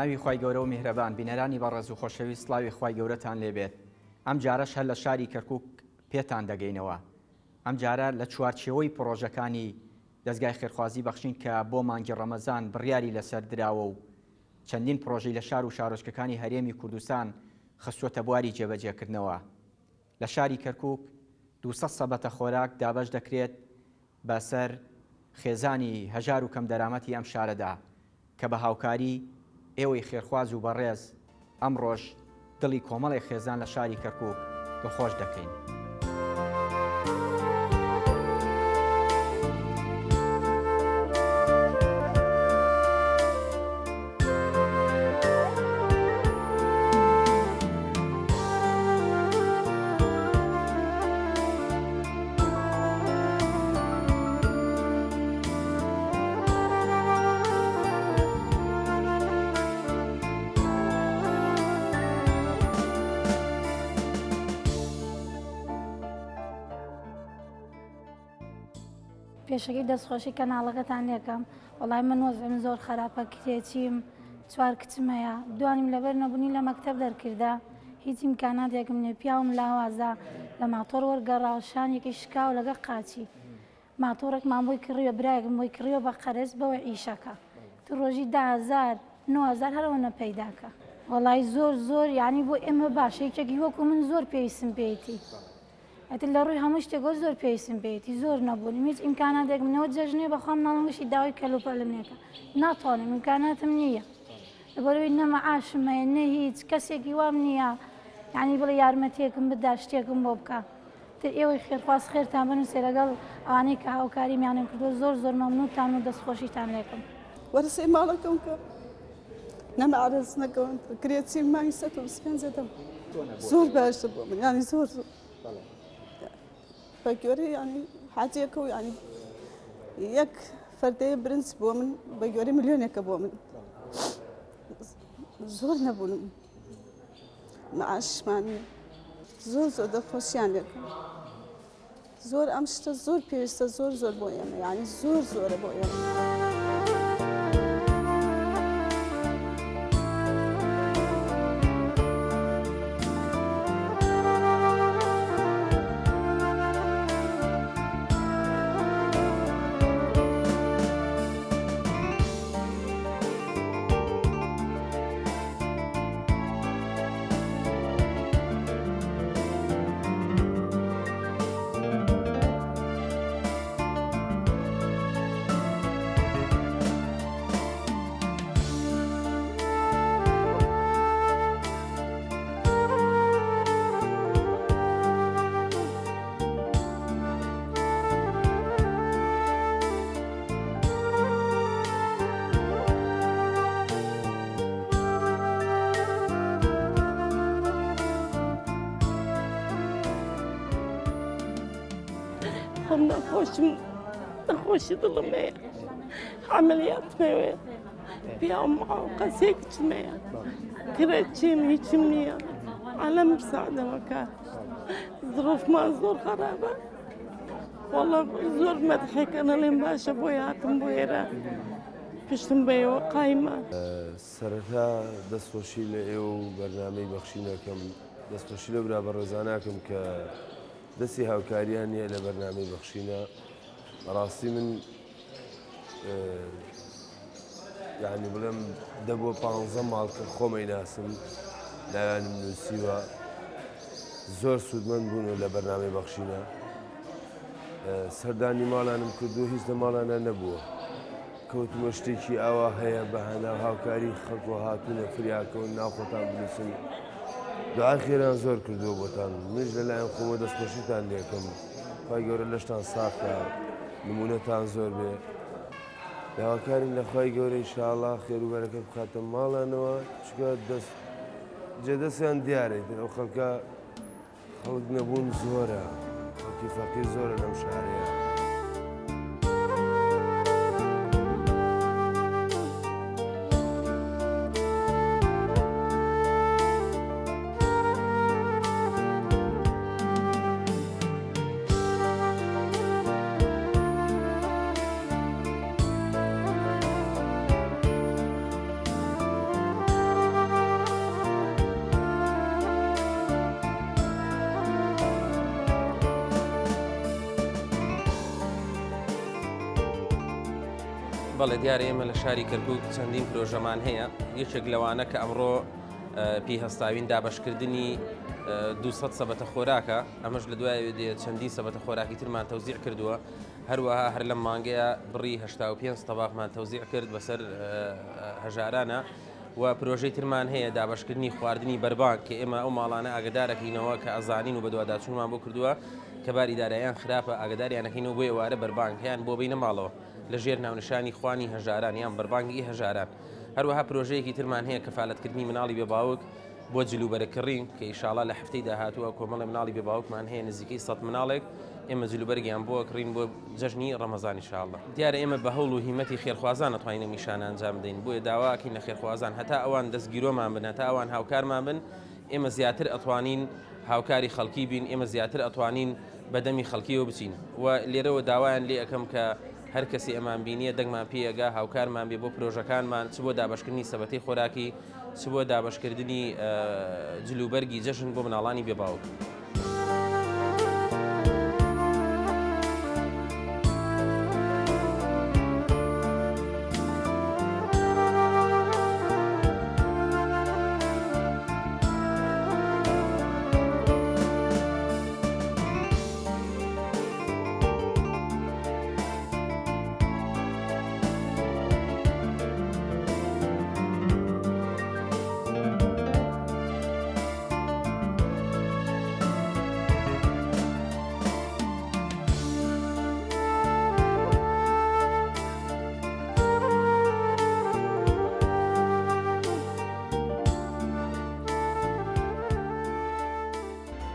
بەناوی خوای گەورە و میهرەبان بینەرانی بەڕێز و خۆشەویست سڵاوی خوای گەورەتان لێبێت. ئەم جارەش هەر لە شاری کەرکووک پێتان دەگەینەوە. ئەم جارە لە چوارچێوەی پرۆژەکانی دەستگای خێرخوازی بەخشین کە بۆ مانگی ڕەمەزان بڕیاری لەسەر دراوە و چەندین پرۆژەی لە شار و شارۆچکەکانی هەرێمی کوردستان خستووەتە بواری جێبەجێکردنەوە. لە شاری کەرکووک 200 سەبەتە خۆراک دابەش دەکرێت بەسەر خێزانی هەژار و کەم دەرامەتی ئەم شارەدا کە بە هاوکاری ئێوەی خێرخواز و بەڕێز ئەم ڕۆژ دڵی کۆمەڵی خێزان لە شاری کەرکووک دڵخۆش دەکەین. پێشەکەی دەستخۆشی کەناڵەکەتان لێکەم. وەڵای من وەزعم زۆر خراپە، کتێچیم 4 کچم هەیە، دوانیم لەبەر نەبوونی لە مەکتەب دەرکردا، هیچ ئیمکاناتێکم نییە، پیاوم لاوازە لە ماتۆر وەرگەڕاوە، شانێکی شکاو لەگە قاچی ماتۆڕێکمان بۆی کڕیوە، برایەکم بۆی کڕیوە بە قەرز بەوە ئیشەکە تو ڕۆژی 10,000 9,000 هەرەوەنە پەیداکە. وەڵای زۆر یعنی بۆ ئێمە باشە، یەکێکی وەکو من زۆر پێویستم پێیەتی، ئەتر لە ڕووی هەموو شتێکۆ زۆر پێویستم پێیەتی، زۆر نەبوونی هیچ ئیمکاناتێک منەوە جەژنێ بەخوام ناڵنگشی داوای کەلوپەلمێکە ناتوانم، ئیمکاناتم نییە، لەبەرەوەی نە مەعاشم هەیە نە هیچ کەسێکی وام نییە یعنی بڵێ یارمەتیەکم بدا شتێکم بۆ بکە. تر ئێوەی خێرخواست خێرتان بنووسێ لەگەڵ ئەوانەی کە هاوکاریمیانم کردووە، زۆر مەمنونتان و دەستخۆشیتان لێکم. وەرسەی ماڵەکەم کە نەمە عەرز نەکەون کرێچیم مانگی 125 دەم زۆر باشتر بۆ من، یعنی زۆر بە گوێرەی ینی حاجەکە و ینی یەک فەردەیە برنج بۆ من بە گوێرەی ملیۆنێکە بۆ من زۆر نەبوونم، مەعاشمان زۆر دەخۆشیان لێکم، زۆر ئەم شتە زۆر پێویستە، زۆر بۆ ئێمە، ینی زۆرە بۆ ئێمە. نەخۆشی دڵم هەیە، عەمەلیاتم هەیە، پیاوم قەسێکچم هەیە، کرێچیم هیچم نییە، عەلەم مساعدەمەکە، ظروفمان زۆر خەرابە، وەڵا زۆر مەدحێکە نەڵێم باشە بۆی هاتم بۆ ئێرە، پشتم بەیەوە قایمە. سەرەتا دەستخۆشی لە ئێوە و بەرنامەی بەخشینەکەم، دەستخۆشی لە برا بەڕێزاناکەم کە دەستی هاوکاریان نییە لە بەرنامەی بەخشینە. ڕاستی من یعنی بڵێم دە بۆ 15 ماڵ کە خۆمەی ناسم لایەنم نووسیوە، زۆر سوودمەند بوون لە بەرنامەی بەخشینە. سەردانی ماڵانم کردو هیچ لە ماڵانە نەبووە، کەوتمە شتێکی ئاوا هەیە بە هەناو هاوکاری خەڵکو هاتوونە فریاکەون ناوخۆتان بنووسن، دوعای خێران زۆر کردووە بۆتان، منش لەلایەن خۆمە دەستخۆشیتان لێکەم، خوای گەورە لەشتان ساقە، نمونەتان زۆر بێ، داواکارین لە خوای گەورە ئینشاءڵڵا خێر و بەرەکە بخاتە ماڵانەوە، چکە جێدەستیان دیارێت ئەو خەڵکە خەڵک نەبوون زۆرە، خەڵکی فەقیر زۆرە لەم شارەیە. بەڵێ دیارە ئێمە لە شاری کەرکووک چەندین پرۆژەمان هەیە یەکێک لەوانە کە ئەمڕۆ پێی هەستاوین دابشکردنی 200 سەبەتە خۆراکە ئەمەش لە دوای چەندی سەبەتە خۆراکی ترمان تەوزیع کردووە هەروەها هەر لەم مانگەیە بڕی 85 تەباقمان تەوزیع کرد بەسەر هەژارانە و پرۆژەی ترمان هەیە دابشکردنی خواردنی بەربانگ کە ئێمە ئەو ماڵانە ئاگدارەکەینەوە کە ئەزانین و بەدواداچوونمان بۆ کردووە کە باری دارایان خراپە ئاگداریانەکەینەوە بۆ ئێوارە بەربانگ هەیان بۆ بینە ماڵەوە لە ژێر ناونشانی خوانی هەژاران یان بەربانگی هەژاران هەروەها پرۆژەیەکی ترمان هەیە کەفالەتکردنی مناڵی بێباوک بۆ جلوبەرەکڕین کە ئیشاڵا لە هەفتەی داهاتووە کۆمەڵی مناڵی بێباوکمان هەیە نزیکەی 100 مناڵێک ئێمە جلوبەرگیان بۆ کڕین بۆ جەژنی ڕەمەزان ئیشاڵا دیارە ئێمە بە هەوڵ و هیمەتی خێرخوازان نەتوانین نیشانە ئەنجام بدەین بۆیە داواکەین لە خێرخوازان هەتا ئەوان دەستگیرۆمان بن هەتا ئەوان هاوکارمان بن ئێمە زیاتر ئەتوانین هاوکاری خەڵکی بین ئێمە زیاتر ئەتوانین بەدەمی خەڵکیەوە بچین و لێرەوە داوایان لێ ئەەکەم کە هەر کەسی ئەمان بینیە دەنگمان پێیەگا هاوکارمان بێ بۆ پرۆژەکانمان چ بۆ دابشکردنی سەبەتەی خۆراکی چ بۆ دابشکردنی جلوبەرگی جەژن بۆ مناڵانی بێباوک.